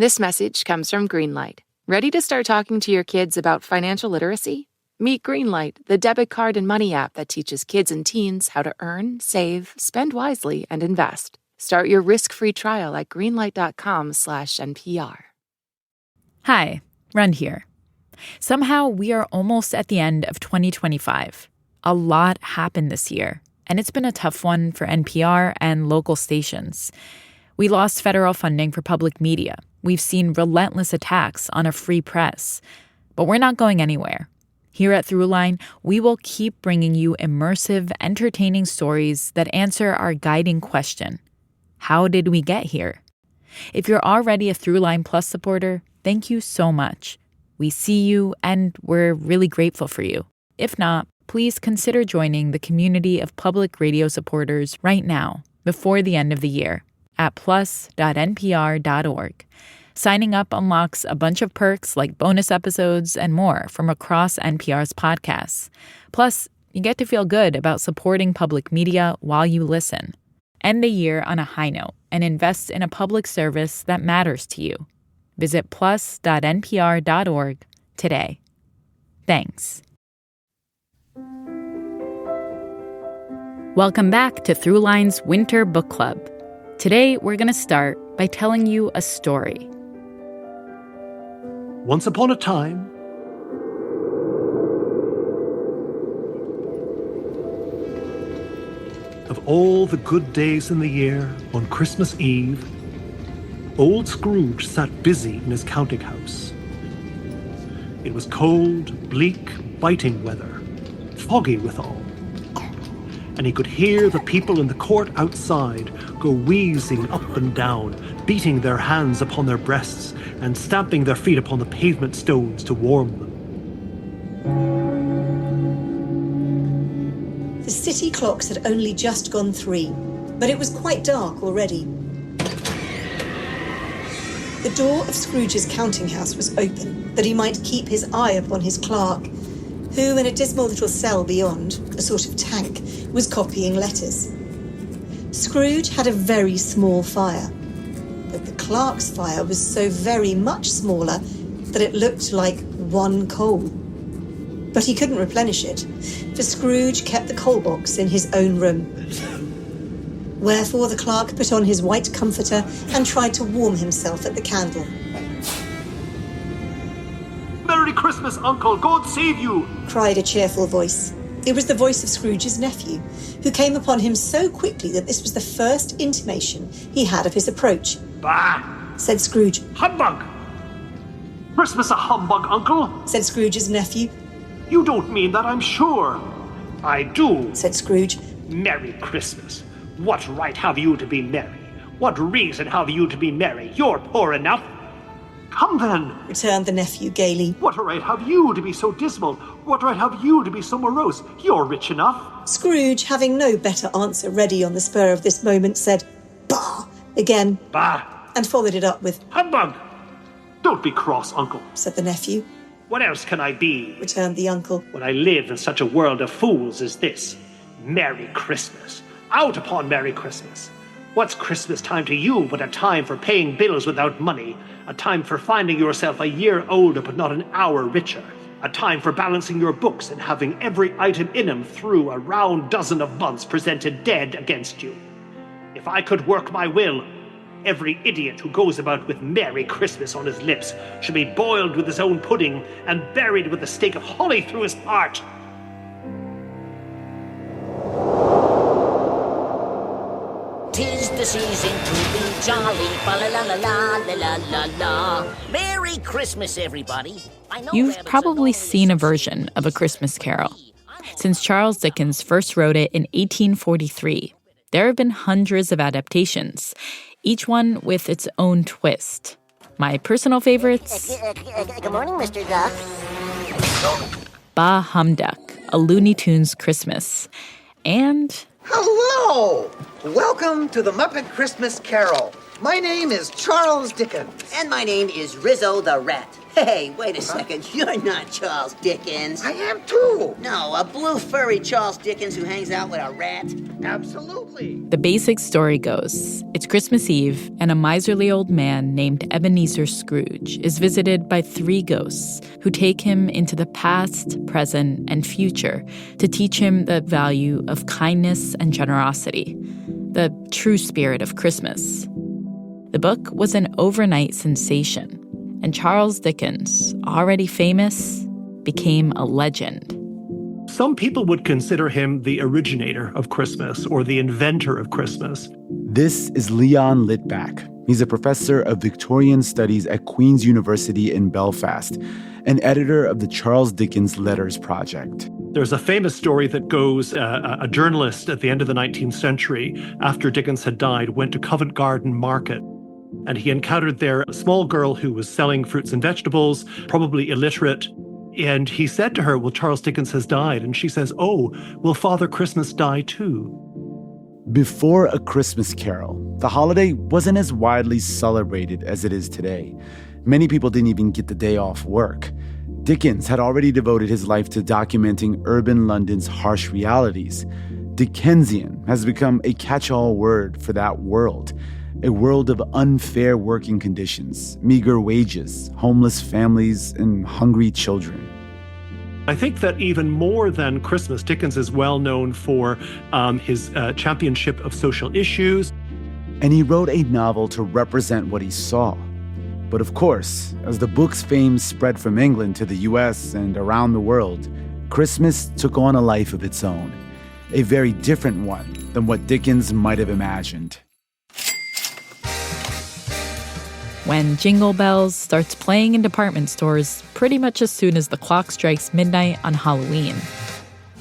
This message comes from Greenlight. Ready to start talking to your kids about financial literacy? Meet Greenlight, the debit card and money app that teaches kids and teens how to earn, save, spend wisely, and invest. Start your risk-free trial at greenlight.com/NPR. Hi, Rund here. Somehow we are almost at the end of 2025. A lot happened this year, and it's been a tough one for NPR and local stations. We lost federal funding for public media. We've seen relentless attacks on a free press. But we're not going anywhere. Here at Throughline, we will keep bringing you immersive, entertaining stories that answer our guiding question: how did we get here? If you're already a Throughline Plus supporter, thank you so much. We see you, and we're really grateful for you. If not, please consider joining the community of public radio supporters right now, before the end of the year, at plus.npr.org. Signing up unlocks a bunch of perks like bonus episodes and more from across NPR's podcasts. Plus, you get to feel good about supporting public media while you listen. End the year on a high note and invest in a public service that matters to you. Visit plus.npr.org today. Thanks. Welcome back to Throughline's Winter Book Club. Today, we're going to start by telling you a story. Once upon a time, of all the good days in the year, on Christmas Eve, old Scrooge sat busy in his counting house. It was cold, bleak, biting weather, foggy withal, and he could hear the people in the court outside go wheezing up and down, beating their hands upon their breasts and stamping their feet upon the pavement stones to warm them. The city clocks had only just gone 3, but it was quite dark already. The door of Scrooge's counting house was open, that he might keep his eye upon his clerk, who, in a dismal little cell beyond, a sort of tank, was copying letters. Scrooge had a very small fire, but the clerk's fire was so very much smaller that it looked like one coal. But he couldn't replenish it, for Scrooge kept the coal box in his own room. Wherefore the clerk put on his white comforter and tried to warm himself at the candle. "Merry Christmas, Uncle! God save you!" cried a cheerful voice. It was the voice of Scrooge's nephew, who came upon him so quickly that this was the first intimation he had of his approach. "Bah!" said Scrooge. "Humbug! Christmas a humbug, Uncle!" said Scrooge's nephew. "You don't mean that, I'm sure." "I do," said Scrooge. "Merry Christmas! What right have you to be merry? What reason have you to be merry? You're poor enough." "Come then," returned the nephew gaily. "What right have you to be so dismal? What right have you to be so morose? You're rich enough." Scrooge, having no better answer ready on the spur of this moment, said, "Bah!" again. "Bah!" and followed it up with, "Humbug! Don't be cross, Uncle." said the nephew. "What else can I be?" returned the uncle. "When I live in such a world of fools as this. Merry Christmas! Out upon Merry Christmas! What's Christmas time to you but a time for paying bills without money, a time for finding yourself a year older but not an hour richer, a time for balancing your books and having every item in them through a round dozen of months presented dead against you? If I could work my will, every idiot who goes about with Merry Christmas on his lips should be boiled with his own pudding and buried with a stake of holly through his heart." "'Tis the season to be jolly, fa-la-la-la-la-la-la-la. Merry Christmas, everybody." You've probably seen a version of A Christmas Carol. Since Charles Dickens first wrote it in 1843, there have been hundreds of adaptations, each one with its own twist. My personal favorites? Good morning, Mr. Duck. Bah Humduck, A Looney Tunes Christmas. And... Hello! Welcome to the Muppet Christmas Carol. My name is Charles Dickens. And my name is Rizzo the Rat. Hey, wait a second. You're not Charles Dickens. I am too. No, a blue furry Charles Dickens who hangs out with a rat. Absolutely. The basic story goes, it's Christmas Eve, and a miserly old man named Ebenezer Scrooge is visited by 3 ghosts who take him into the past, present, and future to teach him the value of kindness and generosity, the true spirit of Christmas. The book was an overnight sensation, and Charles Dickens, already famous, became a legend. Some people would consider him the originator of Christmas or the inventor of Christmas. This is Leon Litvack. He's a professor of Victorian Studies at Queen's University in Belfast and editor of the Charles Dickens Letters project. There's a famous story that goes, a journalist at the end of the 19th century, after Dickens had died, went to Covent Garden Market. And he encountered there a small girl who was selling fruits and vegetables, probably illiterate. And he said to her, well, Charles Dickens has died. And she says, oh, will Father Christmas die too? Before A Christmas Carol, the holiday wasn't as widely celebrated as it is today. Many people didn't even get the day off work. Dickens had already devoted his life to documenting urban London's harsh realities. Dickensian has become a catch-all word for that world. A world of unfair working conditions, meager wages, homeless families, and hungry children. I think that even more than Christmas, Dickens is well known for his championship of social issues. And he wrote a novel to represent what he saw. But of course, as the book's fame spread from England to the US and around the world, Christmas took on a life of its own. A very different one than what Dickens might have imagined. When Jingle Bells starts playing in department stores pretty much as soon as the clock strikes midnight on Halloween.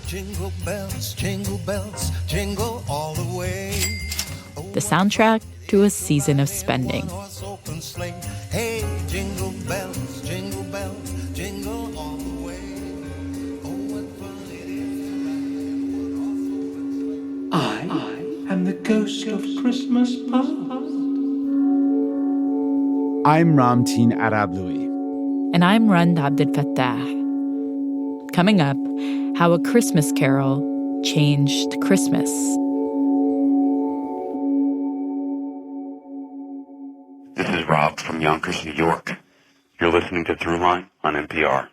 Jingle bells, jingle all the way. The soundtrack to a season of spending. Hey, jingle bells, jingle all the way. Oh, what fun it is. I am the ghost of Christmas past. I'm Ramteen Arablouei. And I'm Rund Abdel Fattah. Coming up, how A Christmas Carol changed Christmas. This is Rob from Yonkers, New York. You're listening to Throughline on NPR.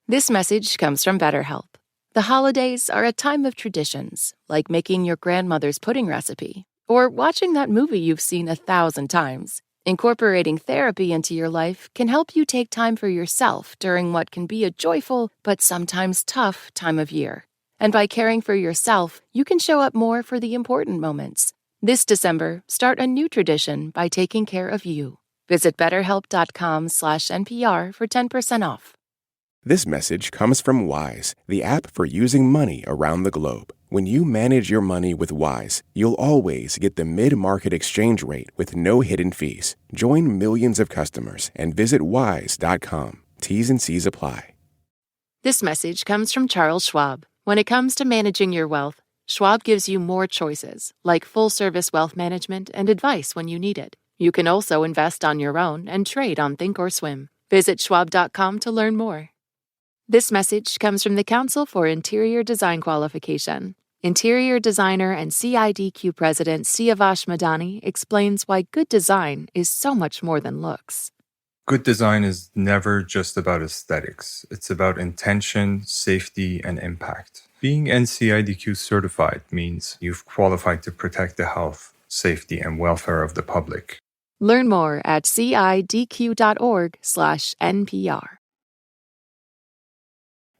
This message comes from BetterHelp. The holidays are a time of traditions, like making your grandmother's pudding recipe, or watching that movie you've seen 1,000 times. Incorporating therapy into your life can help you take time for yourself during what can be a joyful but sometimes tough time of year. And by caring for yourself, you can show up more for the important moments. This December, start a new tradition by taking care of you. Visit BetterHelp.com/NPR for 10% off. This message comes from Wise, the app for using money around the globe. When you manage your money with Wise, you'll always get the mid-market exchange rate with no hidden fees. Join millions of customers and visit wise.com. T's and C's apply. This message comes from Charles Schwab. When it comes to managing your wealth, Schwab gives you more choices, like full-service wealth management and advice when you need it. You can also invest on your own and trade on Thinkorswim. Visit schwab.com to learn more. This message comes from the Council for Interior Design Qualification. Interior designer and CIDQ president Siavash Madani explains why good design is so much more than looks. Good design is never just about aesthetics. It's about intention, safety, and impact. Being NCIDQ certified means you've qualified to protect the health, safety, and welfare of the public. Learn more at cidq.org/NPR.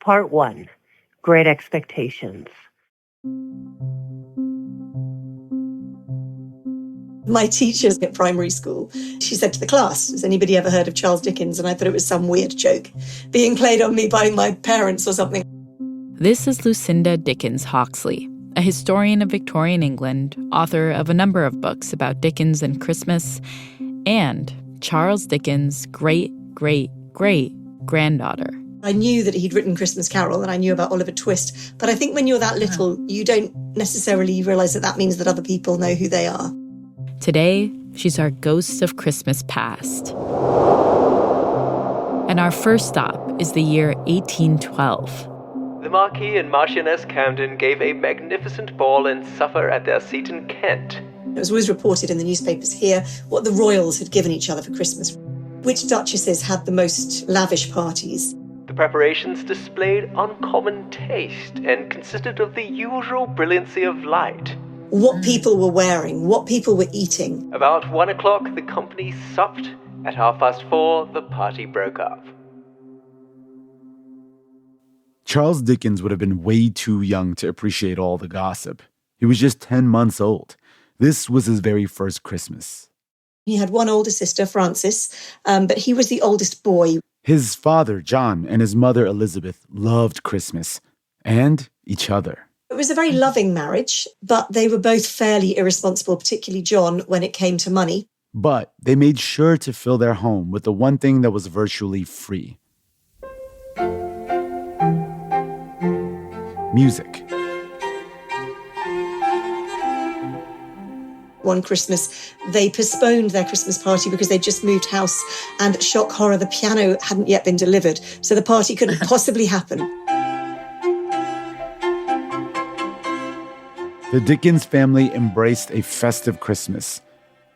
Part 1. Great Expectations. My teachers at primary school, she said to the class, has anybody ever heard of Charles Dickens? And I thought it was some weird joke being played on me by my parents or something. This is Lucinda Dickens Hawksley, a historian of Victorian England, author of a number of books about Dickens and Christmas, and Charles Dickens' great-great-great-granddaughter. I knew that he'd written Christmas Carol and I knew about Oliver Twist, but I think when you're that little, you don't necessarily realise that that means that other people know who they are. Today, she's our ghost of Christmas past. And our first stop is the year 1812. The Marquis and Marchioness Camden gave a magnificent ball and supper at their seat in Kent. It was always reported in the newspapers here what the royals had given each other for Christmas, which duchesses had the most lavish parties. The preparations displayed uncommon taste and consisted of the usual brilliancy of light. What people were wearing, what people were eating. About 1 o'clock, the company supped. At 4:30, the party broke up. Charles Dickens would have been way too young to appreciate all the gossip. He was just 10 months old. This was his very first Christmas. He had one older sister, Frances, but he was the oldest boy. His father, John, and his mother, Elizabeth, loved Christmas and each other. It was a very loving marriage, but they were both fairly irresponsible, particularly John, when it came to money. But they made sure to fill their home with the one thing that was virtually free: music. One Christmas, they postponed their Christmas party because they'd just moved house, and shock horror, the piano hadn't yet been delivered, so the party couldn't possibly happen. The Dickens family embraced a festive Christmas.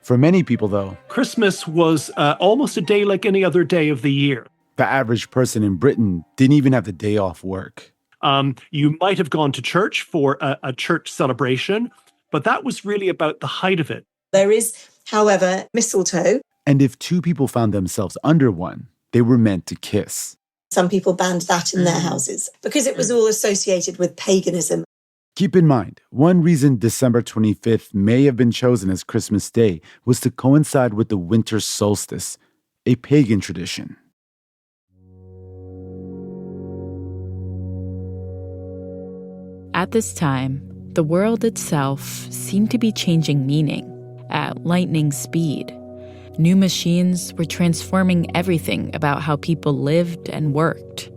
For many people, though, Christmas was almost a day like any other day of the year. The average person in Britain didn't even have the day off work. You might have gone to church for a church celebration, but that was really about the height of it. There is, however, mistletoe. And if two people found themselves under one, they were meant to kiss. Some people banned that in their houses because it was all associated with paganism. Keep in mind, one reason December 25th may have been chosen as Christmas Day was to coincide with the winter solstice, a pagan tradition. At this time, the world itself seemed to be changing meaning at lightning speed. New machines were transforming everything about how people lived and worked.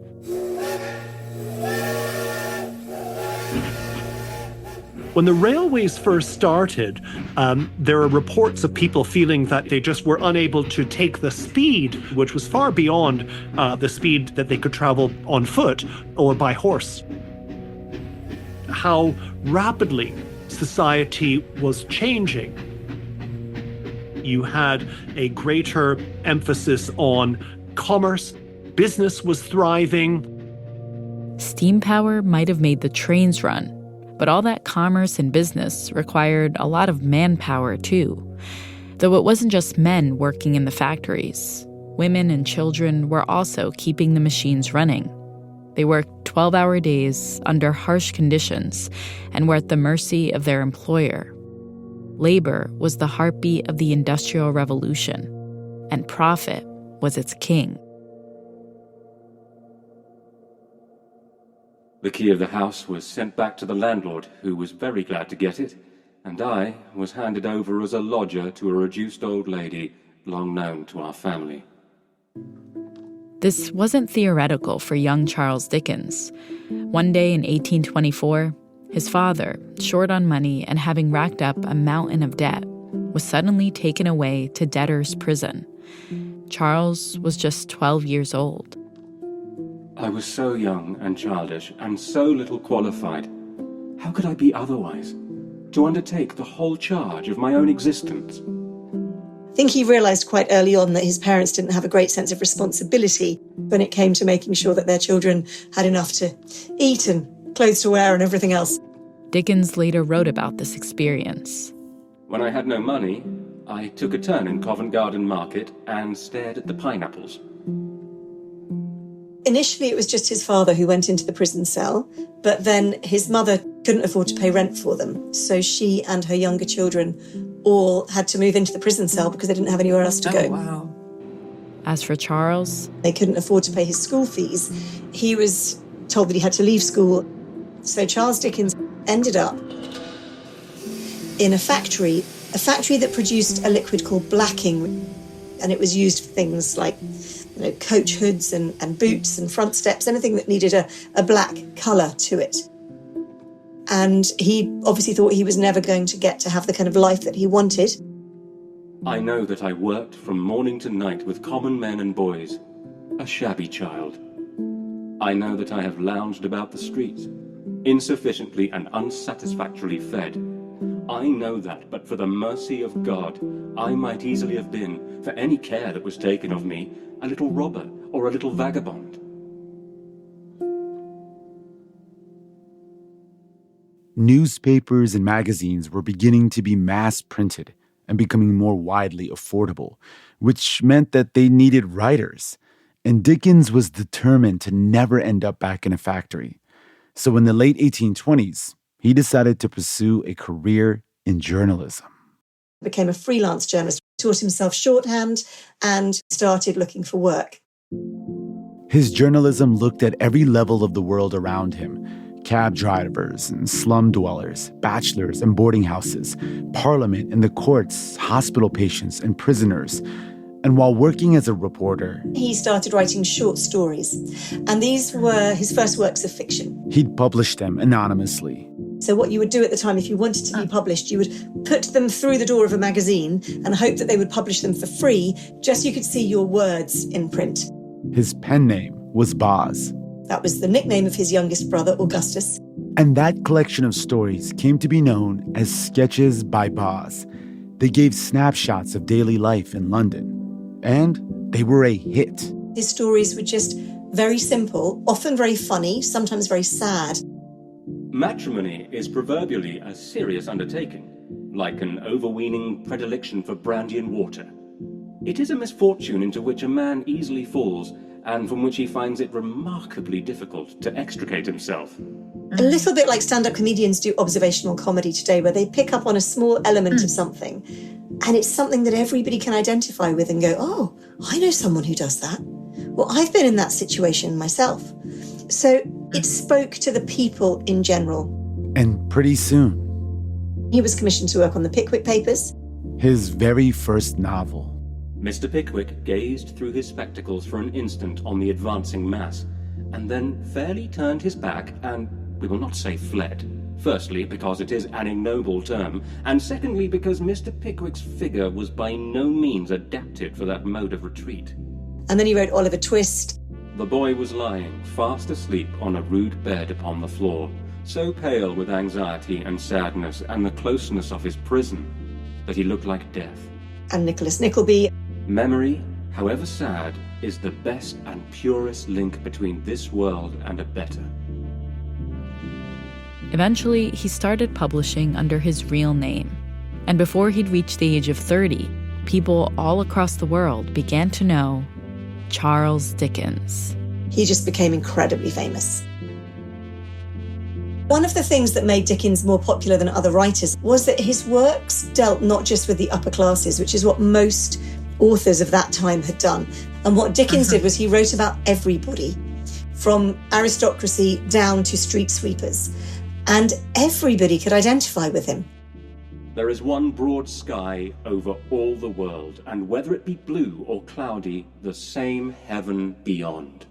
When the railways first started, there are reports of people feeling that they just were unable to take the speed, which was far beyond the speed that they could travel on foot or by horse. How rapidly society was changing. You had a greater emphasis on commerce. Business was thriving. Steam power might have made the trains run, but all that commerce and business required a lot of manpower too. Though it wasn't just men working in the factories. Women and children were also keeping the machines running. They worked 12-hour days under harsh conditions and were at the mercy of their employer. Labor was the heartbeat of the Industrial Revolution, and profit was its king. The key of the house was sent back to the landlord, who was very glad to get it, and I was handed over as a lodger to a reduced old lady long known to our family. This wasn't theoretical for young Charles Dickens. One day in 1824, his father, short on money and having racked up a mountain of debt, was suddenly taken away to debtor's prison. Charles was just 12 years old. I was so young and childish and so little qualified. How could I be otherwise? To undertake the whole charge of my own existence? I think he realised quite early on that his parents didn't have a great sense of responsibility when it came to making sure that their children had enough to eat and clothes to wear and everything else. Dickens later wrote about this experience. When I had no money, I took a turn in Covent Garden Market and stared at the pineapples. Initially, it was just his father who went into the prison cell, but then his mother couldn't afford to pay rent for them, so she and her younger children all had to move into the prison cell because they didn't have anywhere else to go. Wow. As for Charles, they couldn't afford to pay his school fees. He was told that he had to leave school. So Charles Dickens ended up in a factory that produced a liquid called blacking, and it was used for things like coach hoods and boots and front steps, anything that needed a black colour to it. And he obviously thought he was never going to get to have the kind of life that he wanted. I know that I worked from morning to night with common men and boys, a shabby child. I know that I have lounged about the streets, insufficiently and unsatisfactorily fed. I know that, but for the mercy of God, I might easily have been, for any care that was taken of me, a little robber or a little vagabond. Newspapers and magazines were beginning to be mass-printed and becoming more widely affordable, which meant that they needed writers. And Dickens was determined to never end up back in a factory. So in the late 1820s, he decided to pursue a career in journalism. Became a freelance journalist, taught himself shorthand, and started looking for work. His journalism looked at every level of the world around him: cab drivers and slum dwellers, bachelors and boarding houses, parliament and the courts, hospital patients and prisoners. And while working as a reporter, he started writing short stories, and these were his first works of fiction. He'd publish them anonymously. So what you would do at the time, if you wanted to be published, you would put them through the door of a magazine and hope that they would publish them for free, just so you could see your words in print. His pen name was Boz. That was the nickname of his youngest brother, Augustus. And that collection of stories came to be known as Sketches by Boz. They gave snapshots of daily life in London. And they were a hit. His stories were just very simple, often very funny, sometimes very sad. Matrimony is proverbially a serious undertaking, like an overweening predilection for brandy and water. It is a misfortune into which a man easily falls, and from which he finds it remarkably difficult to extricate himself. A little bit like stand-up comedians do observational comedy today, where they pick up on a small element of something, and it's something that everybody can identify with and go, oh, I know someone who does that. Well, I've been in that situation myself. So it spoke to the people in general. And pretty soon, he was commissioned to work on the Pickwick Papers. His very first novel. Mr. Pickwick gazed through his spectacles for an instant on the advancing mass, and then fairly turned his back and, we will not say fled. Firstly, because it is an ignoble term, and secondly, because Mr. Pickwick's figure was by no means adapted for that mode of retreat. And then he wrote Oliver Twist. The boy was lying, fast asleep on a rude bed upon the floor, so pale with anxiety and sadness and the closeness of his prison that he looked like death. And Nicholas Nickleby. Memory, however sad, is the best and purest link between this world and a better. Eventually, he started publishing under his real name. And before he'd reached the age of 30, people all across the world began to know Charles Dickens. He just became incredibly famous. One of the things that made Dickens more popular than other writers was that his works dealt not just with the upper classes, which is what most authors of that time had done. And what Dickens did was he wrote about everybody, from aristocracy down to street sweepers. And everybody could identify with him. There is one broad sky over all the world, and whether it be blue or cloudy, the same heaven beyond.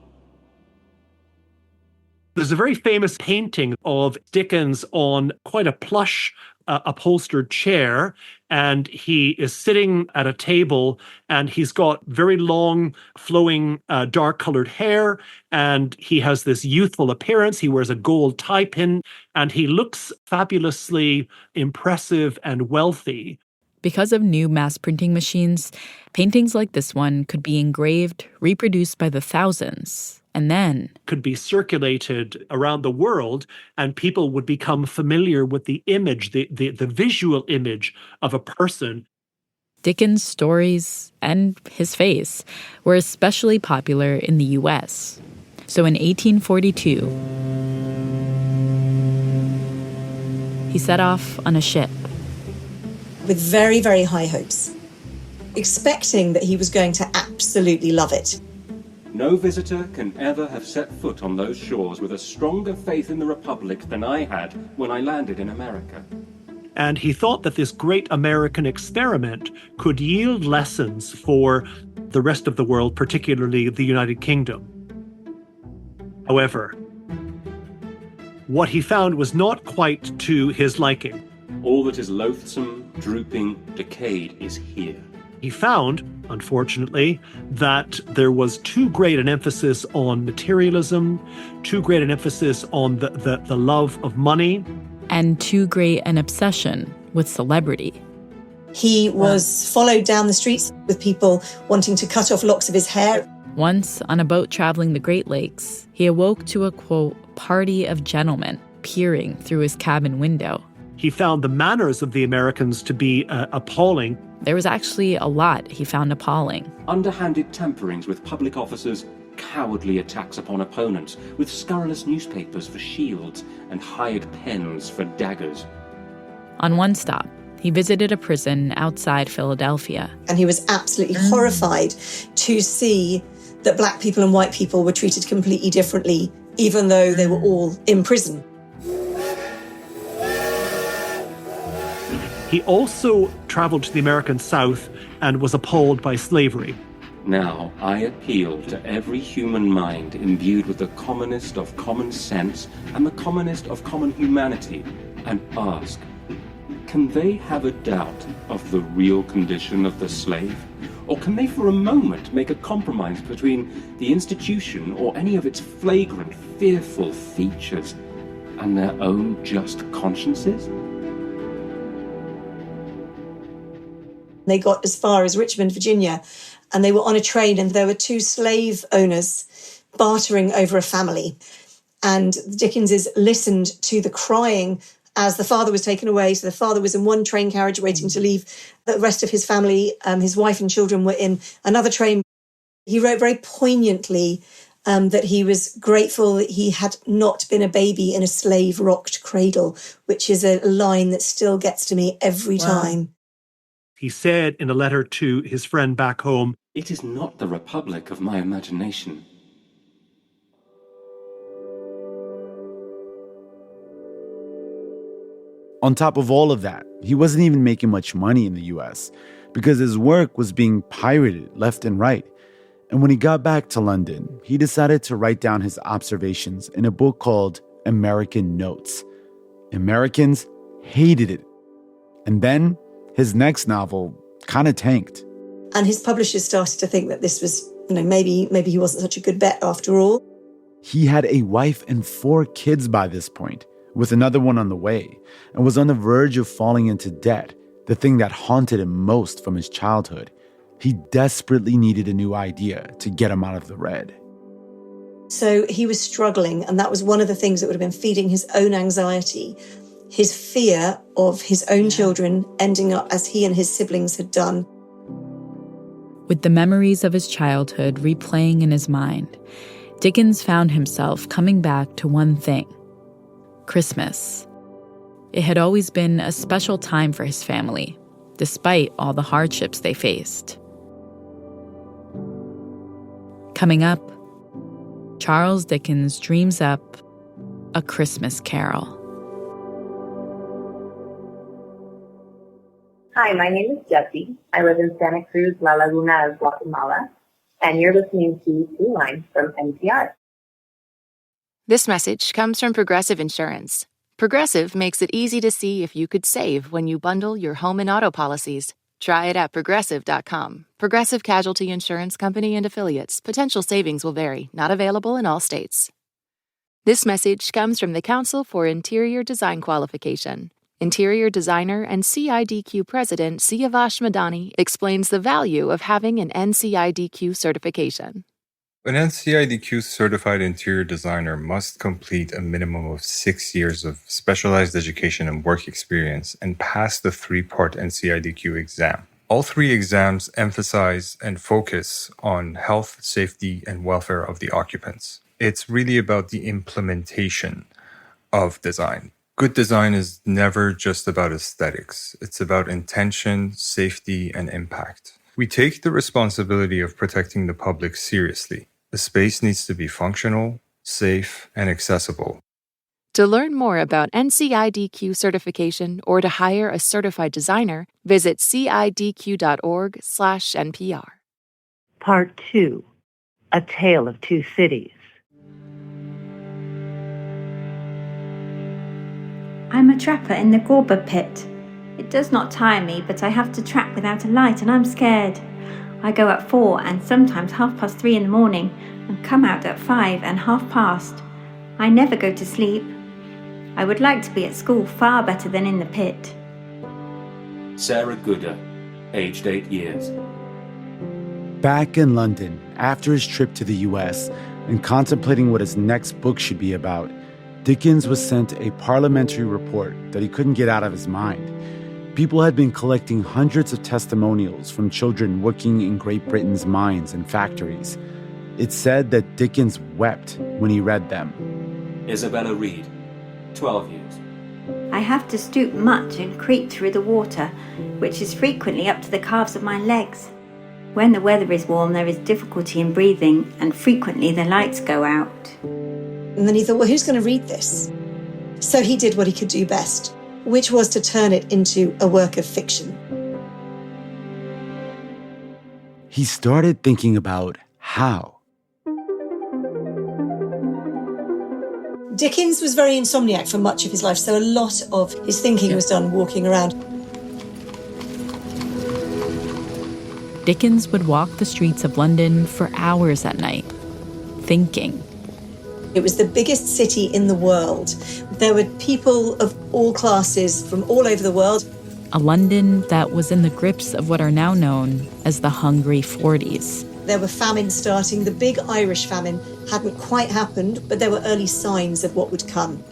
There's a very famous painting of Dickens on quite a plush upholstered chair, and he is sitting at a table, and he's got very long, flowing, dark-colored hair, and he has this youthful appearance. He wears a gold tie pin, and he looks fabulously impressive and wealthy. Because of new mass printing machines, paintings like this one could be engraved, reproduced by the thousands, and then could be circulated around the world, and people would become familiar with the image, the visual image of a person. Dickens' stories and his face were especially popular in the U.S. So in 1842, he set off on a ship. With very, very high hopes, expecting that he was going to absolutely love it. No visitor can ever have set foot on those shores with a stronger faith in the Republic than I had when I landed in America. And he thought that this great American experiment could yield lessons for the rest of the world, particularly the United Kingdom. However, what he found was not quite to his liking. All that is loathsome, drooping, decayed is here. He found, unfortunately, that there was too great an emphasis on materialism, too great an emphasis on the love of money, and too great an obsession with celebrity. He was followed down the streets with people wanting to cut off locks of his hair. Once, on a boat traveling the Great Lakes, he awoke to a, quote, party of gentlemen peering through his cabin window. He found the manners of the Americans to be appalling. There was actually a lot he found appalling. Underhanded tamperings with public officers, cowardly attacks upon opponents, with scurrilous newspapers for shields and hired pens for daggers. On one stop, he visited a prison outside Philadelphia. And he was absolutely horrified to see that black people and white people were treated completely differently, even though they were all in prison. He also traveled to the American South and was appalled by slavery. Now, I appeal to every human mind imbued with the commonest of common sense and the commonest of common humanity, and ask, can they have a doubt of the real condition of the slave? Or can they for a moment make a compromise between the institution or any of its flagrant, fearful features and their own just consciences? They got as far as Richmond, Virginia, and they were on a train, and there were two slave owners bartering over a family. And the Dickenses listened to the crying as the father was taken away. So the father was in one train carriage waiting to leave. The rest of his family, his wife and children, were in another train. He wrote very poignantly that he was grateful that he had not been a baby in a slave-rocked cradle, which is a line that still gets to me every time. He said in a letter to his friend back home, "It is not the republic of my imagination." On top of all of that, he wasn't even making much money in the US because his work was being pirated left and right. And when he got back to London, he decided to write down his observations in a book called American Notes. Americans hated it. And then his next novel kind of tanked. And his publishers started to think that this was, maybe he wasn't such a good bet after all. He had a wife and 4 kids by this point, with another one on the way, and was on the verge of falling into debt, the thing that haunted him most from his childhood. He desperately needed a new idea to get him out of the red. So he was struggling, and that was one of the things that would have been feeding his own anxiety, his fear of his own children ending up as he and his siblings had done. With the memories of his childhood replaying in his mind, Dickens found himself coming back to one thing: Christmas. It had always been a special time for his family, despite all the hardships they faced. Coming up, Charles Dickens dreams up A Christmas Carol. Hi, my name is Jessie. I live in Santa Cruz, La Laguna, Guatemala, and you're listening to Throughline from NPR. This message comes from Progressive Insurance. Progressive makes it easy to see if you could save when you bundle your home and auto policies. Try it at Progressive.com. Progressive Casualty Insurance Company and Affiliates. Potential savings will vary. Not available in all states. This message comes from the Council for Interior Design Qualification. Interior designer and CIDQ president Siavash Madani explains the value of having an NCIDQ certification. An NCIDQ certified interior designer must complete a minimum of 6 years of specialized education and work experience and pass the 3-part NCIDQ exam. All 3 exams emphasize and focus on health, safety, and welfare of the occupants. It's really about the implementation of design. Good design is never just about aesthetics. It's about intention, safety, and impact. We take the responsibility of protecting the public seriously. The space needs to be functional, safe, and accessible. To learn more about NCIDQ certification or to hire a certified designer, visit cidq.org/NPR. Part 2, A Tale of Two Cities. I'm a trapper in the Gorba pit. It does not tire me, but I have to track without a light and I'm scared. I go at 4 and sometimes 3:30 in the morning and come out at 5 and past. I never go to sleep. I would like to be at school far better than in the pit. Sarah Gooder, aged 8 years. Back in London, after his trip to the US and contemplating what his next book should be about, Dickens was sent a parliamentary report that he couldn't get out of his mind. People had been collecting hundreds of testimonials from children working in Great Britain's mines and factories. It said that Dickens wept when he read them. Isabella Reed, 12 years. I have to stoop much and creep through the water, which is frequently up to the calves of my legs. When the weather is warm, there is difficulty in breathing, and frequently the lights go out. And then he thought, well, who's going to read this? So he did what he could do best, which was to turn it into a work of fiction. He started thinking about how. Dickens was very insomniac for much of his life, so a lot of his thinking was done walking around. Dickens would walk the streets of London for hours at night, thinking. It was the biggest city in the world. There were people of all classes from all over the world. A London that was in the grips of what are now known as the Hungry 40s. There were famines starting. The big Irish famine hadn't quite happened, but there were early signs of what would come.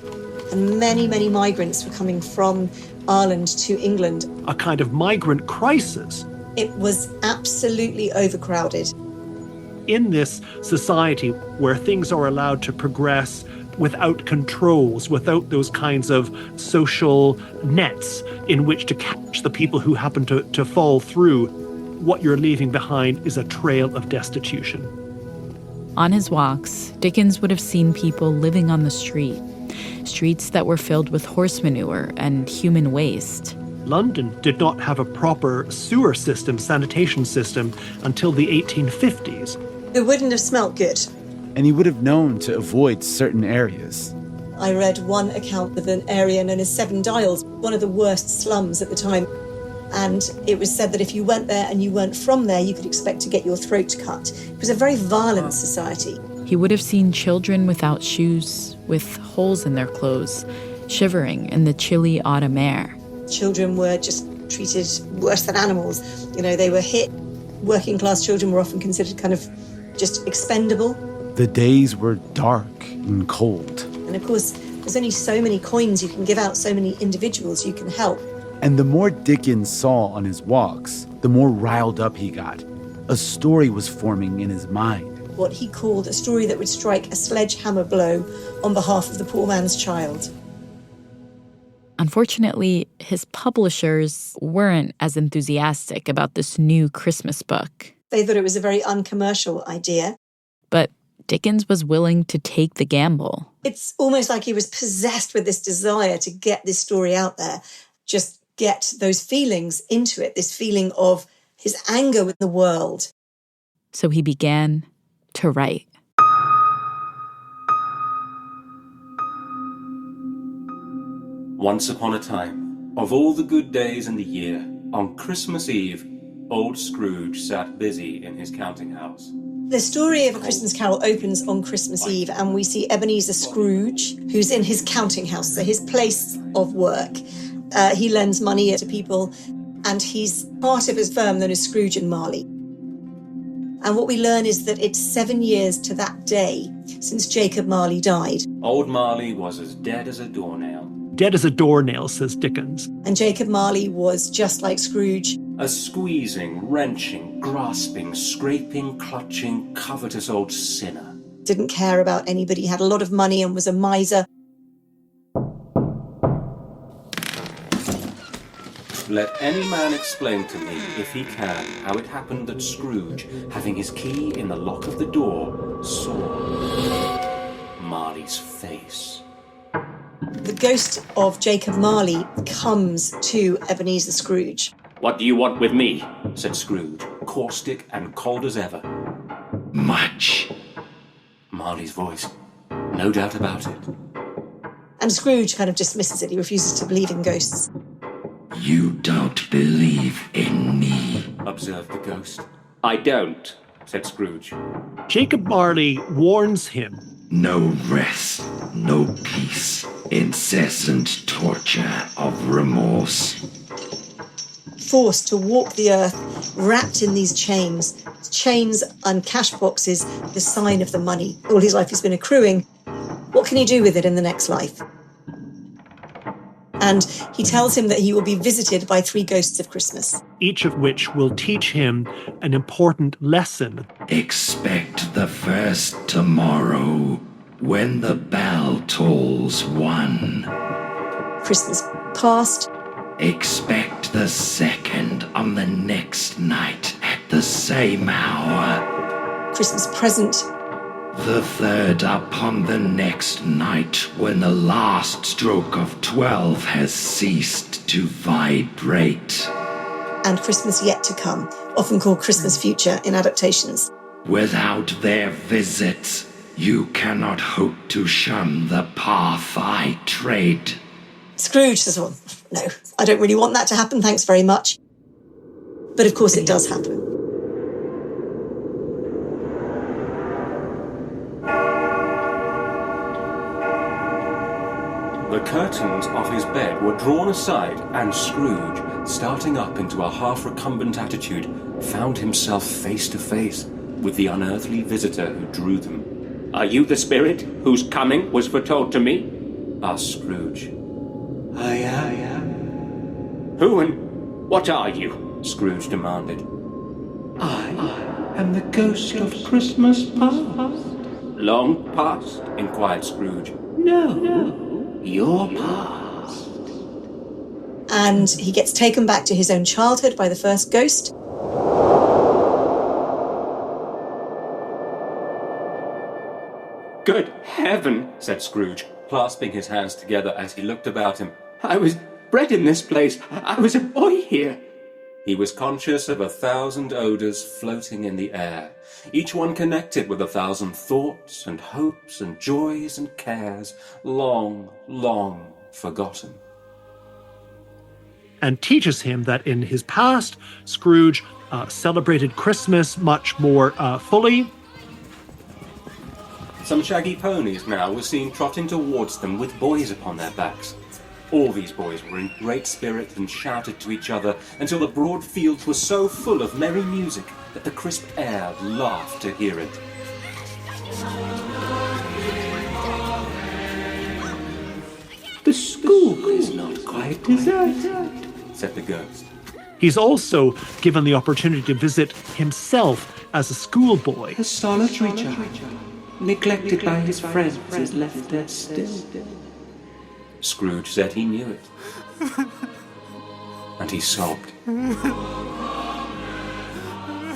And many, many migrants were coming from Ireland to England. A kind of migrant crisis. It was absolutely overcrowded. In this society where things are allowed to progress without controls, without those kinds of social nets in which to catch the people who happen to fall through, what you're leaving behind is a trail of destitution. On his walks, Dickens would have seen people living on the streets that were filled with horse manure and human waste. London did not have a proper sewer system, sanitation system, until the 1850s. It wouldn't have smelt good. And he would have known to avoid certain areas. I read one account of an area known as Seven Dials, one of the worst slums at the time. And it was said that if you went there and you weren't from there, you could expect to get your throat cut. It was a very violent society. He would have seen children without shoes, with holes in their clothes, shivering in the chilly autumn air. Children were just treated worse than animals. You know, they were hit. Working class children were often considered kind of just expendable. The days were dark and cold. And of course, there's only so many coins you can give out, so many individuals you can help. And the more Dickens saw on his walks, the more riled up he got. A story was forming in his mind. What he called a story that would strike a sledgehammer blow on behalf of the poor man's child. Unfortunately, his publishers weren't as enthusiastic about this new Christmas book. They thought it was a very uncommercial idea. But Dickens was willing to take the gamble. It's almost like he was possessed with this desire to get this story out there. Just get those feelings into it, this feeling of his anger with the world. So he began to write. Once upon a time, of all the good days in the year, on Christmas Eve, old Scrooge sat busy in his counting house. The story of A Christmas Carol opens on Christmas Eve, and we see Ebenezer Scrooge, who's in his counting house, so his place of work. He lends money to people, and he's part of his firm known as Scrooge and Marley. And what we learn is that it's 7 years to that day since Jacob Marley died. Old Marley was as dead as a doornail. Dead as a doornail, says Dickens. And Jacob Marley was just like Scrooge. A squeezing, wrenching, grasping, scraping, clutching, covetous old sinner. Didn't care about anybody, had a lot of money and was a miser. Let any man explain to me, if he can, how it happened that Scrooge, having his key in the lock of the door, saw Marley's face. The ghost of Jacob Marley comes to Ebenezer Scrooge. "What do you want with me?" said Scrooge, caustic and cold as ever. "Much." Marley's voice. No doubt about it. And Scrooge kind of dismisses it. He refuses to believe in ghosts. You don't believe in me, observed the ghost. I don't, said Scrooge. Jacob Marley warns him. No rest, no peace, incessant torture of remorse. Forced to walk the earth, wrapped in these chains and cash boxes, the sign of the money. All his life he's been accruing. What can he do with it in the next life? And he tells him that he will be visited by 3 ghosts of Christmas. Each of which will teach him an important lesson. Expect the first tomorrow, when the bell tolls 1. Christmas past. Expect the second on the next night at the same hour. Christmas present. The third upon the next night, when the last stroke of 12 has ceased to vibrate. And Christmas yet to come, often called Christmas future in adaptations. Without their visits, you cannot hope to shun the path I tread. Scrooge says, oh, no, I don't really want that to happen, thanks very much. But of course it does happen. The curtains of his bed were drawn aside, and Scrooge, starting up into a half-recumbent attitude, found himself face to face with the unearthly visitor who drew them. "Are you the spirit whose coming was foretold to me?" asked Scrooge. I am. "Who and what are you?" Scrooge demanded. I am the ghost of Christmas past. "Long past?" inquired Scrooge. No. Your past. And he gets taken back to his own childhood by the first ghost. "Good heaven," said Scrooge, clasping his hands together as he looked about him. "I was bred in this place. I was a boy here." He was conscious of 1,000 odours floating in the air, each one connected with 1,000 thoughts and hopes and joys and cares, long, long forgotten. And teaches him that in his past, Scrooge celebrated Christmas much more fully. Some shaggy ponies now were seen trotting towards them with boys upon their backs. All these boys were in great spirit and shouted to each other until the broad fields were so full of merry music that the crisp air laughed to hear it. The school is not quite deserted, said the ghost. He's also given the opportunity to visit himself as a schoolboy. A solitary child, neglected by his friends, is left there still. Scrooge said he knew it. And he sobbed.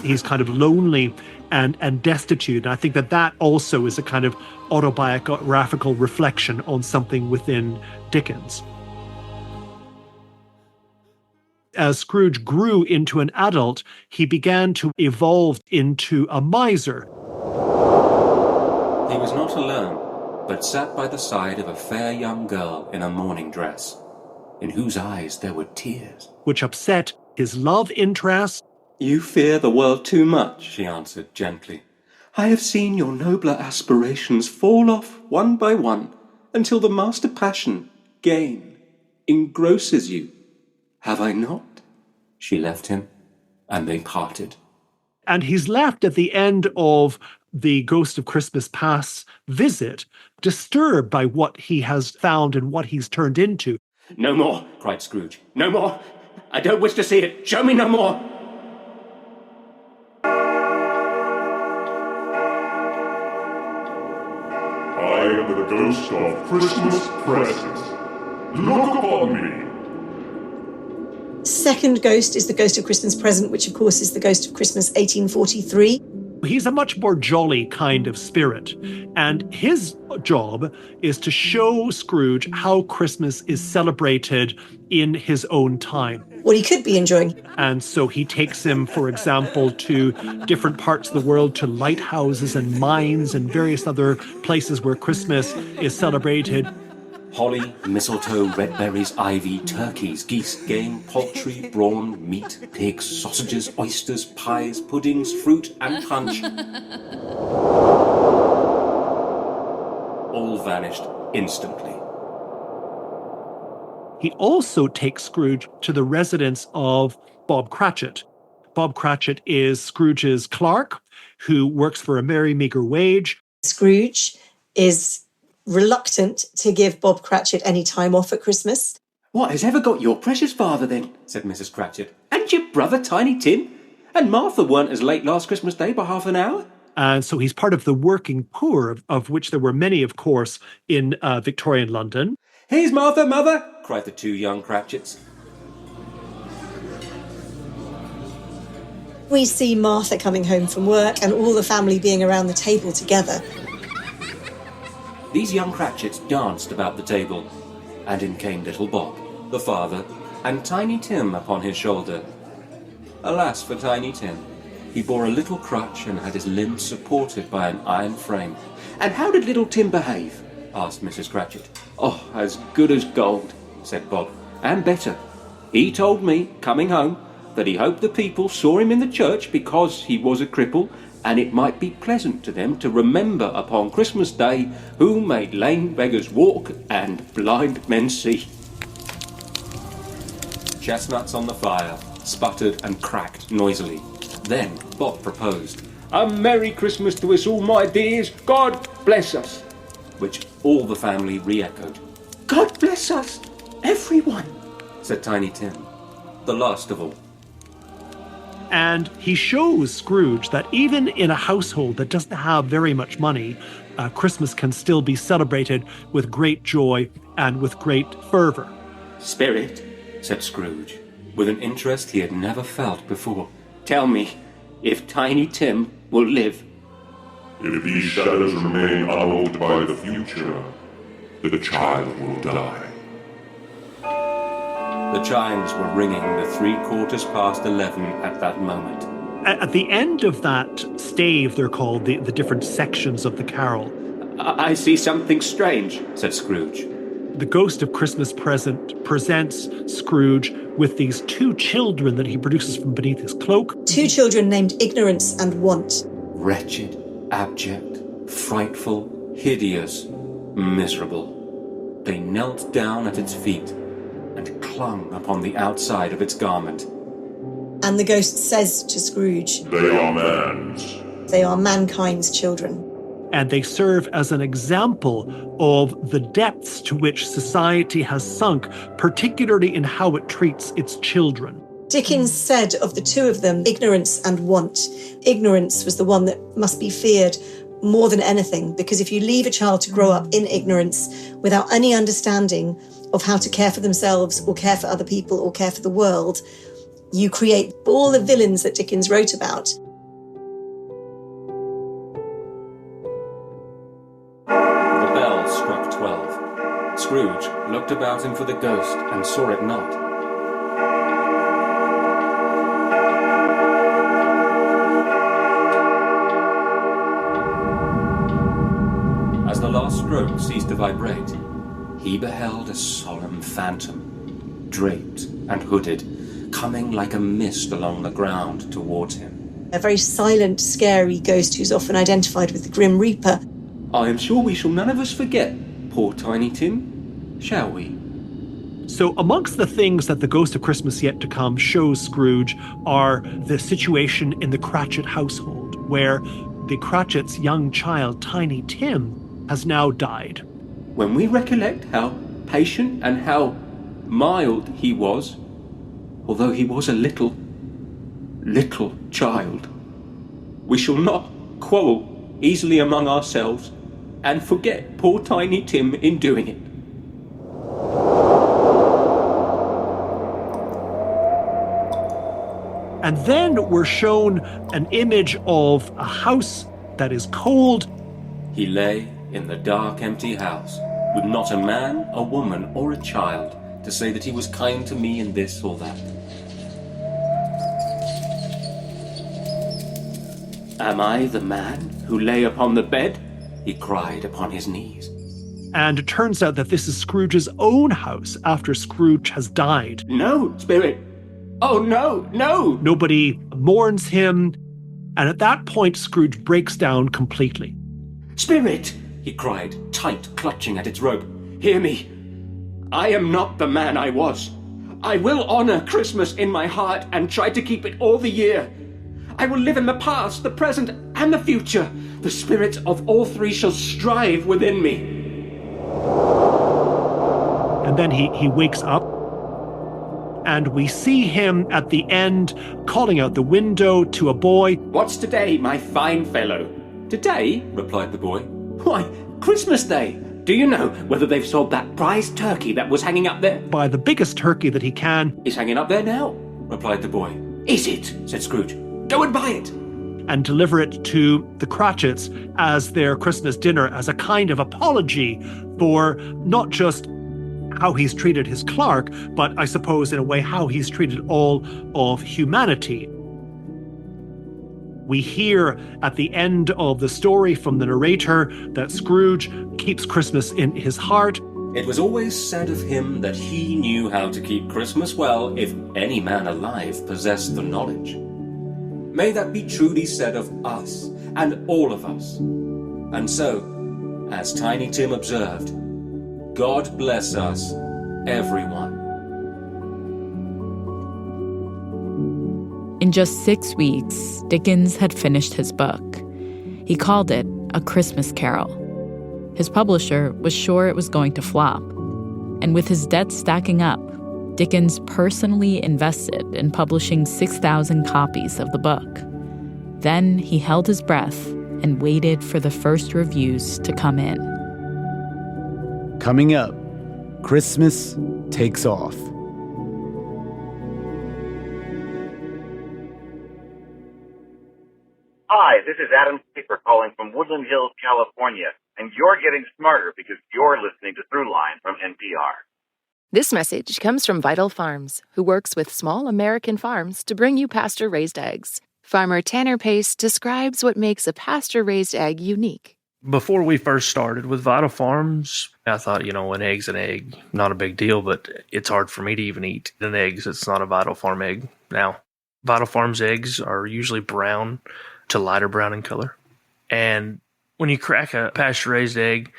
He's kind of lonely and destitute. And I think that also is a kind of autobiographical reflection on something within Dickens. As Scrooge grew into an adult, he began to evolve into a miser. He was not alone, but sat by the side of a fair young girl in a mourning dress, in whose eyes there were tears. Which upset his love interest. "You fear the world too much," she answered gently. "I have seen your nobler aspirations fall off one by one until the master passion, gain, engrosses you. Have I not?" She left him, and they parted. And he's left at the end of the Ghost of Christmas Past visit, disturbed by what he has found and what he's turned into. "No more," cried Scrooge. "No more. I don't wish to see it. Show me no more." I am the ghost of Christmas present. Look upon me. Second ghost is the Ghost of Christmas Present, which of course is the Ghost of Christmas 1843. He's a much more jolly kind of spirit, and his job is to show Scrooge how Christmas is celebrated in his own time. What he could be enjoying. And so he takes him, for example, to different parts of the world, to lighthouses and mines and various other places where Christmas is celebrated. Holly, mistletoe, red berries, ivy, turkeys, geese, game, poultry, brawn, meat, pigs, sausages, oysters, pies, puddings, fruit, and punch. All vanished instantly. He also takes Scrooge to the residence of Bob Cratchit. Bob Cratchit is Scrooge's clerk, who works for a very meagre wage. Scrooge is reluctant to give Bob Cratchit any time off at Christmas. What has ever got your precious father then? Said Mrs. Cratchit. And your brother Tiny Tim? And Martha weren't as late last Christmas Day by half an hour? And so he's part of the working poor, of which there were many, of course, in Victorian London. Here's Martha, mother, cried the two young Cratchits. We see Martha coming home from work and all the family being around the table together. These young Cratchits danced about the table, and in came little Bob, the father, and Tiny Tim upon his shoulder. Alas for Tiny Tim. He bore a little crutch and had his limbs supported by an iron frame. And how did little Tim behave? Asked Mrs. Cratchit. Oh, as good as gold, said Bob, and better. He told me, coming home, that he hoped the people saw him in the church because he was a cripple, and it might be pleasant to them to remember upon Christmas Day who made lame beggars walk and blind men see. Chestnuts on the fire sputtered and cracked noisily. Then Bob proposed, "A Merry Christmas to us all, my dears. God bless us." Which all the family re-echoed. God bless us, everyone, said Tiny Tim, the last of all. And he shows Scrooge that even in a household that doesn't have very much money, Christmas can still be celebrated with great joy and with great fervour. Spirit, said Scrooge, with an interest he had never felt before. Tell me if Tiny Tim will live. If these shadows remain unaltered by the future, the child will die. The chimes were ringing the 11:03 at that moment. At the end of that stave, they're called, the different sections of the carol. I see something strange, said Scrooge. The Ghost of Christmas Present presents Scrooge with these two children that he produces from beneath his cloak. Two children named Ignorance and Want. Wretched, abject, frightful, hideous, miserable. They knelt down at its feet and clung upon the outside of its garment. And the ghost says to Scrooge, They are man's. They are mankind's children. And they serve as an example of the depths to which society has sunk, particularly in how it treats its children. Dickens said of the two of them, Ignorance and Want. Ignorance was the one that must be feared more than anything, because if you leave a child to grow up in ignorance without any understanding of how to care for themselves or care for other people or care for the world, you create all the villains that Dickens wrote about. The bell struck 12. Scrooge looked about him for the ghost and saw it not. As the last stroke ceased to vibrate, he beheld a solemn phantom, draped and hooded, coming like a mist along the ground towards him. A very silent, scary ghost who's often identified with the Grim Reaper. I am sure we shall none of us forget poor Tiny Tim, shall we? So amongst the things that the Ghost of Christmas Yet to Come shows Scrooge are the situation in the Cratchit household, where the Cratchit's young child, Tiny Tim, has now died. When we recollect how patient and how mild he was, although he was a little child, we shall not quarrel easily among ourselves and forget poor Tiny Tim in doing it. And then we're shown an image of a house that is cold. He lay in the dark, empty house, with not a man, a woman, or a child to say that he was kind to me in this or that. Am I the man who lay upon the bed? He cried upon his knees. And it turns out that this is Scrooge's own house after Scrooge has died. No, Spirit. Oh, no, no. Nobody mourns him. And at that point, Scrooge breaks down completely. Spirit, he cried, tight clutching at its rope. Hear me. I am not the man I was. I will honor Christmas in my heart and try to keep it all the year. I will live in the past, the present, and the future. The spirit of all three shall strive within me. And then he wakes up, and we see him at the end calling out the window to a boy. What's today, my fine fellow? Today, replied the boy. Why, Christmas Day. Do you know whether they've sold that prize turkey that was hanging up there? Buy the biggest turkey that he can. It's hanging up there now, replied the boy. Is it? Said Scrooge. Go and buy it. And deliver it to the Cratchits as their Christmas dinner, as a kind of apology for not just how he's treated his clerk, but I suppose in a way how he's treated all of humanity. We hear at the end of the story from the narrator that Scrooge keeps Christmas in his heart. It was always said of him that he knew how to keep Christmas well if any man alive possessed the knowledge. May that be truly said of us and all of us. And so, as Tiny Tim observed, God bless us, everyone. In just 6 weeks, Dickens had finished his book. He called it A Christmas Carol. His publisher was sure it was going to flop. And with his debt stacking up, Dickens personally invested in publishing 6,000 copies of the book. Then he held his breath and waited for the first reviews to come in. Coming up, Christmas takes off. Hi, this is Adam Schaefer calling from Woodland Hills, California, and you're getting smarter because you're listening to Throughline from NPR. This message comes from Vital Farms, who works with small American farms to bring you pasture-raised eggs. Farmer Tanner Pace describes what makes a pasture-raised egg unique. Before we first started with Vital Farms, I thought, an egg's an egg, not a big deal, but it's hard for me to even eat an egg that's not a Vital Farm egg now. Vital Farms eggs are usually brown to lighter brown in color. And when you crack a pasture-raised egg,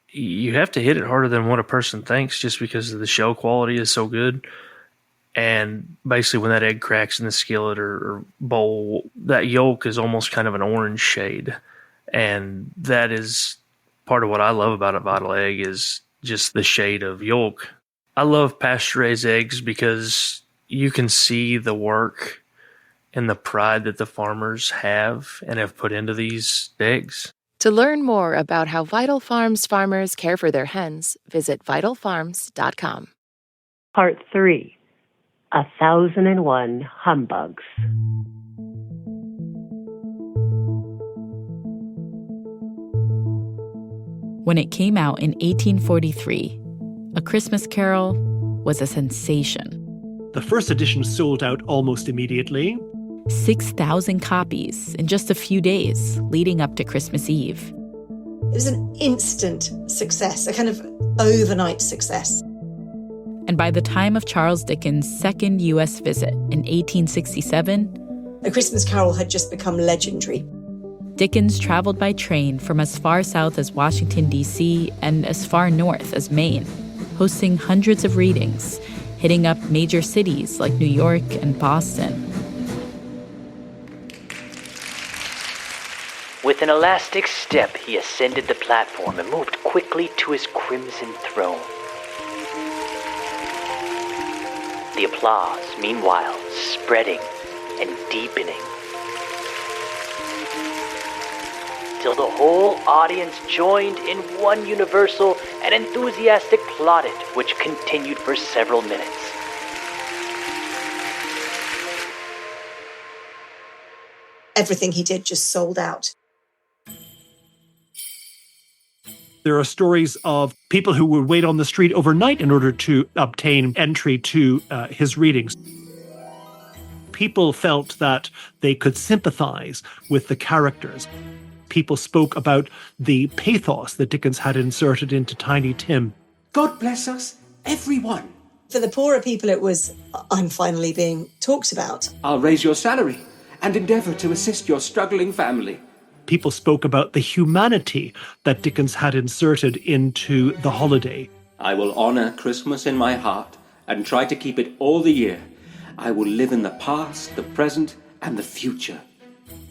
you have to hit it harder than what a person thinks just because the shell quality is so good. And basically when that egg cracks in the skillet or bowl, that yolk is almost kind of an orange shade. And that is part of what I love about a Vital egg is just the shade of yolk. I love pasture-raised eggs because you can see the work and the pride that the farmers have and have put into these eggs. To learn more about how Vital Farms farmers care for their hens, visit vitalfarms.com. Part 3. 1001 Humbugs. When it came out in 1843, A Christmas Carol was a sensation. The first edition sold out almost immediately. 6,000 copies in just a few days leading up to Christmas Eve. It was an instant success, a kind of overnight success. And by the time of Charles Dickens' second U.S. visit in 1867, A Christmas Carol had just become legendary. Dickens traveled by train from as far south as Washington, D.C., and as far north as Maine, hosting hundreds of readings, hitting up major cities like New York and Boston. With an elastic step, he ascended the platform and moved quickly to his crimson throne. The applause, meanwhile, spreading and deepening, till the whole audience joined in one universal and enthusiastic plaudit, which continued for several minutes. Everything he did just sold out. There are stories of people who would wait on the street overnight in order to obtain entry to his readings. People felt that they could sympathize with the characters. People spoke about the pathos that Dickens had inserted into Tiny Tim. God bless us, everyone. For the poorer people, it was, I'm finally being talked about. I'll raise your salary and endeavour to assist your struggling family. People spoke about the humanity that Dickens had inserted into the holiday. I will honour Christmas in my heart and try to keep it all the year. I will live in the past, the present, and the future.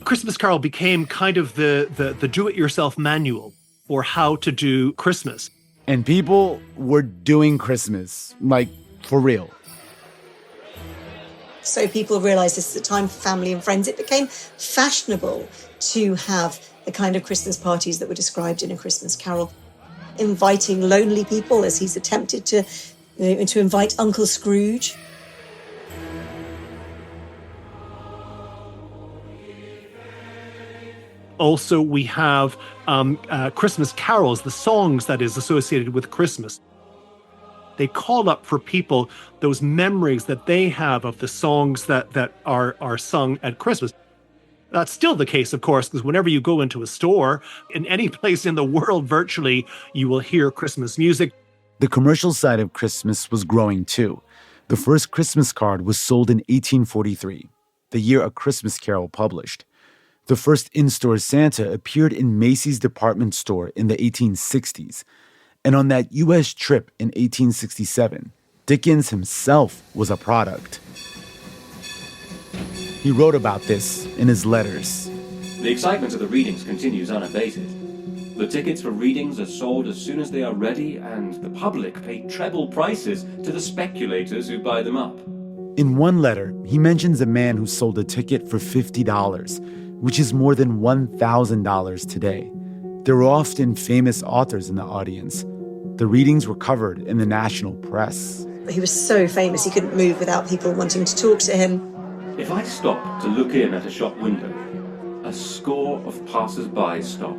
Christmas Carol became kind of the do-it-yourself manual for how to do Christmas. And people were doing Christmas, like, for real. So people realised this is a time for family and friends. It became fashionable to have the kind of Christmas parties that were described in A Christmas Carol, inviting lonely people, as he's attempted to invite Uncle Scrooge. Also, we have Christmas carols, the songs that is associated with Christmas. They call up for people those memories that they have of the songs that are sung at Christmas. That's still the case, of course, because whenever you go into a store, in any place in the world virtually, you will hear Christmas music. The commercial side of Christmas was growing too. The first Christmas card was sold in 1843, the year A Christmas Carol published. The first in-store Santa appeared in Macy's department store in the 1860s. And on that U.S. trip in 1867, Dickens himself was a product. He wrote about this in his letters. The excitement of the readings continues unabated. The tickets for readings are sold as soon as they are ready, and the public pay treble prices to the speculators who buy them up. In one letter, he mentions a man who sold a ticket for $50, which is more than $1,000 today. There were often famous authors in the audience. The readings were covered in the national press. He was so famous he couldn't move without people wanting to talk to him. If I stop to look in at a shop window, a score of passers-by stop.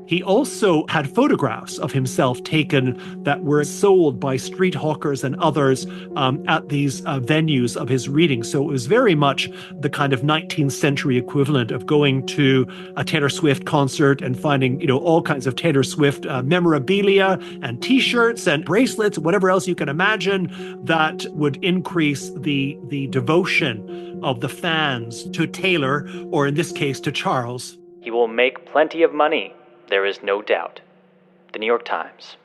He also had photographs of himself taken that were sold by street hawkers and others at these venues of his readings. So it was very much the kind of 19th century equivalent of going to a Taylor Swift concert and finding, all kinds of Taylor Swift memorabilia and T-shirts and bracelets, whatever else you can imagine that would increase the devotion of the fans to Taylor, or in this case, to Charles. He will make plenty of money. There is no doubt. The New York Times.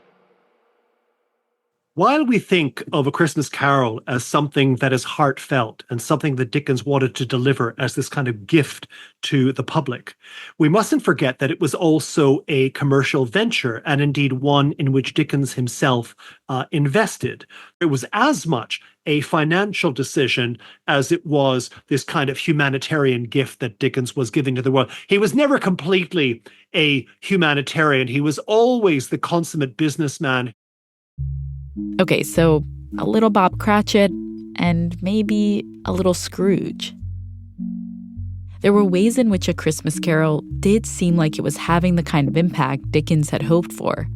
While we think of A Christmas Carol as something that is heartfelt and something that Dickens wanted to deliver as this kind of gift to the public, we mustn't forget that it was also a commercial venture, and indeed one in which Dickens himself invested. It was as much a financial decision as it was this kind of humanitarian gift that Dickens was giving to the world. He was never completely a humanitarian. He was always the consummate businessman. Okay, so a little Bob Cratchit and maybe a little Scrooge. There were ways in which A Christmas Carol did seem like it was having the kind of impact Dickens had hoped for,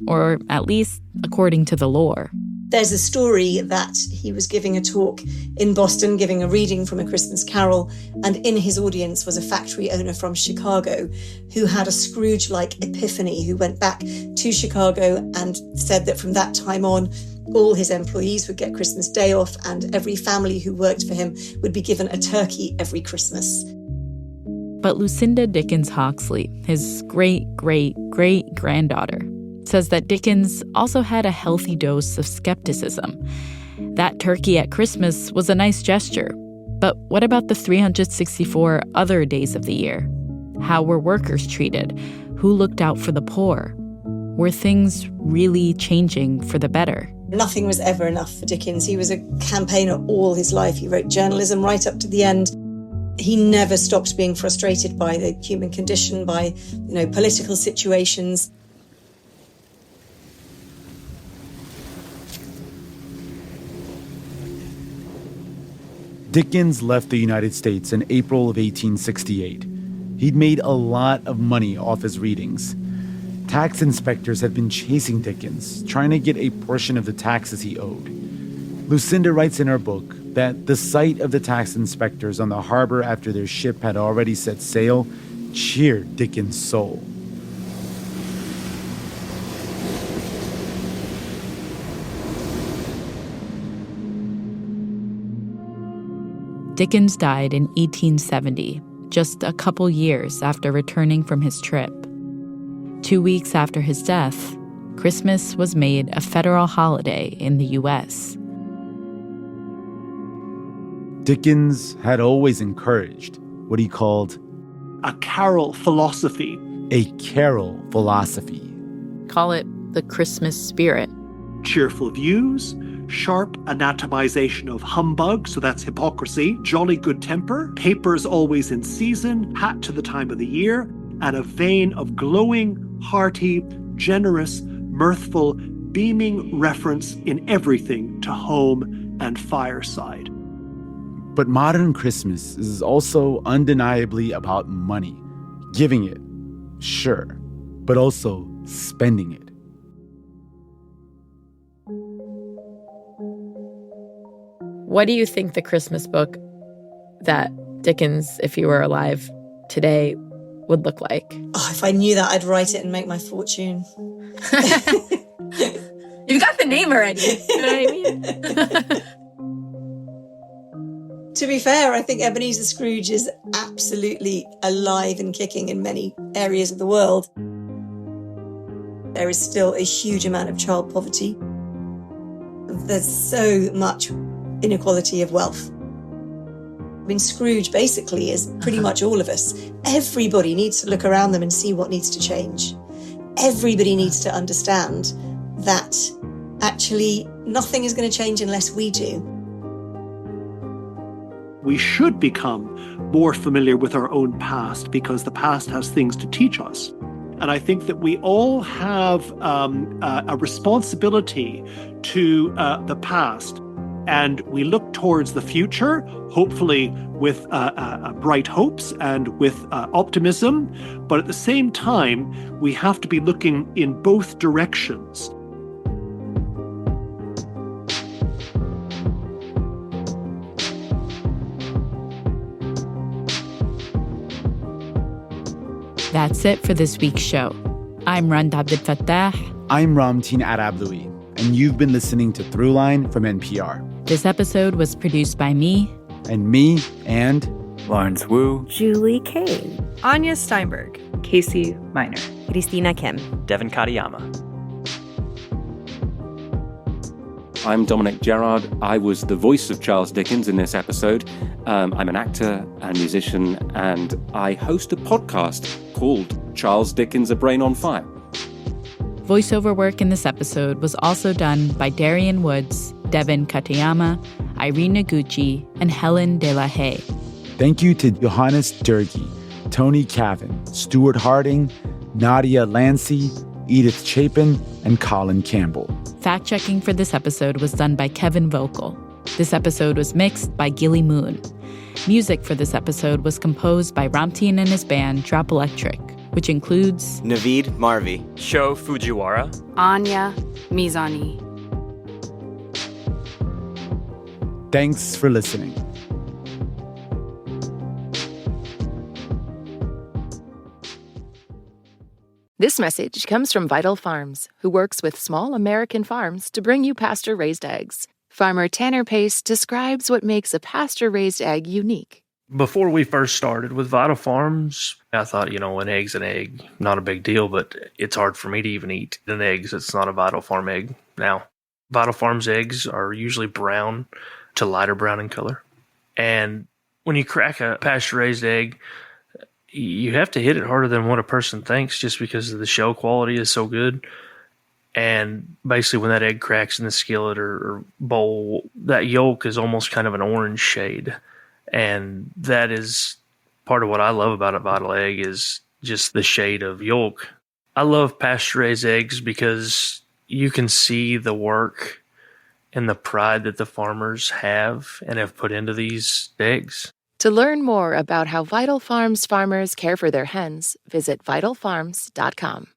or at least according to the lore. There's a story that he was giving a talk in Boston, giving a reading from A Christmas Carol, and in his audience was a factory owner from Chicago who had a Scrooge-like epiphany, who went back to Chicago and said that from that time on, all his employees would get Christmas Day off, and every family who worked for him would be given a turkey every Christmas. But Lucinda Dickens Hawksley, his great-great-great-granddaughter, says that Dickens also had a healthy dose of skepticism. That turkey at Christmas was a nice gesture, but what about the 364 other days of the year? How were workers treated? Who looked out for the poor? Were things really changing for the better? Nothing was ever enough for Dickens. He was a campaigner all his life. He wrote journalism right up to the end. He never stopped being frustrated by the human condition, by, political situations. Dickens left the United States in April of 1868. He'd made a lot of money off his readings. Tax inspectors had been chasing Dickens, trying to get a portion of the taxes he owed. Lucinda writes in her book that the sight of the tax inspectors on the harbor after their ship had already set sail cheered Dickens' soul. Dickens died in 1870, just a couple years after returning from his trip. 2 weeks after his death, Christmas was made a federal holiday in the U.S. Dickens had always encouraged what he called a carol philosophy. A carol philosophy. Call it the Christmas spirit. Cheerful views, sharp anatomization of humbug, so that's hypocrisy, jolly good temper, papers always in season, hat to the time of the year, and a vein of glowing, hearty, generous, mirthful, beaming reference in everything to home and fireside. But modern Christmas is also undeniably about money. Giving it, sure, but also spending it. What do you think the Christmas book that Dickens, if he were alive today, would look like? Oh, if I knew that, I'd write it and make my fortune. You've got the name already. You know what I mean? To be fair, I think Ebenezer Scrooge is absolutely alive and kicking in many areas of the world. There is still a huge amount of child poverty. There's so much inequality of wealth. I mean, Scrooge basically is pretty much all of us. Everybody needs to look around them and see what needs to change. Everybody needs to understand that actually nothing is going to change unless we do. We should become more familiar with our own past because the past has things to teach us. And I think that we all have a responsibility to the past. And we look towards the future, hopefully with bright hopes and with optimism. But at the same time, we have to be looking in both directions. That's it for this week's show. I'm Rand Abdel Fattah. I'm Ramteen Arablouei, and you've been listening to Throughline from NPR. This episode was produced by me. And me, and Lawrence Wu, Julie Kane, Anya Steinberg, Casey Minor, Christina Kim, Devin Katayama. I'm Dominic Gerard. I was the voice of Charles Dickens in this episode. I'm an actor and musician, and I host a podcast called Charles Dickens, A Brain on Fire. Voiceover work in this episode was also done by Darian Woods, Devin Katayama, Irene Noguchi, and Helen De La Haye. Thank you to Johannes Durkee, Tony Cavan, Stuart Harding, Nadia Lancey, Edith Chapin, and Colin Campbell. Fact-checking for this episode was done by Kevin Vogel. This episode was mixed by Gilly Moon. Music for this episode was composed by Ramteen and his band Drop Electric, which includes Naveed Marvi, Sho Fujiwara, Anya Mizani. Thanks for listening. This message comes from Vital Farms, who works with small American farms to bring you pasture-raised eggs. Farmer Tanner Pace describes what makes a pasture-raised egg unique. Before we first started with Vital Farms, I thought, an egg's an egg, not a big deal, but it's hard for me to even eat an egg that's not a Vital Farm egg. Now, Vital Farms eggs are usually brown to lighter brown in color. And when you crack a pasture-raised egg, you have to hit it harder than what a person thinks just because the shell quality is so good. And basically when that egg cracks in the skillet or bowl, that yolk is almost kind of an orange shade. And that is part of what I love about a Vital egg is just the shade of yolk. I love pasture-raised eggs because you can see the work and the pride that the farmers have and have put into these eggs. To learn more about how Vital Farms farmers care for their hens, visit vitalfarms.com.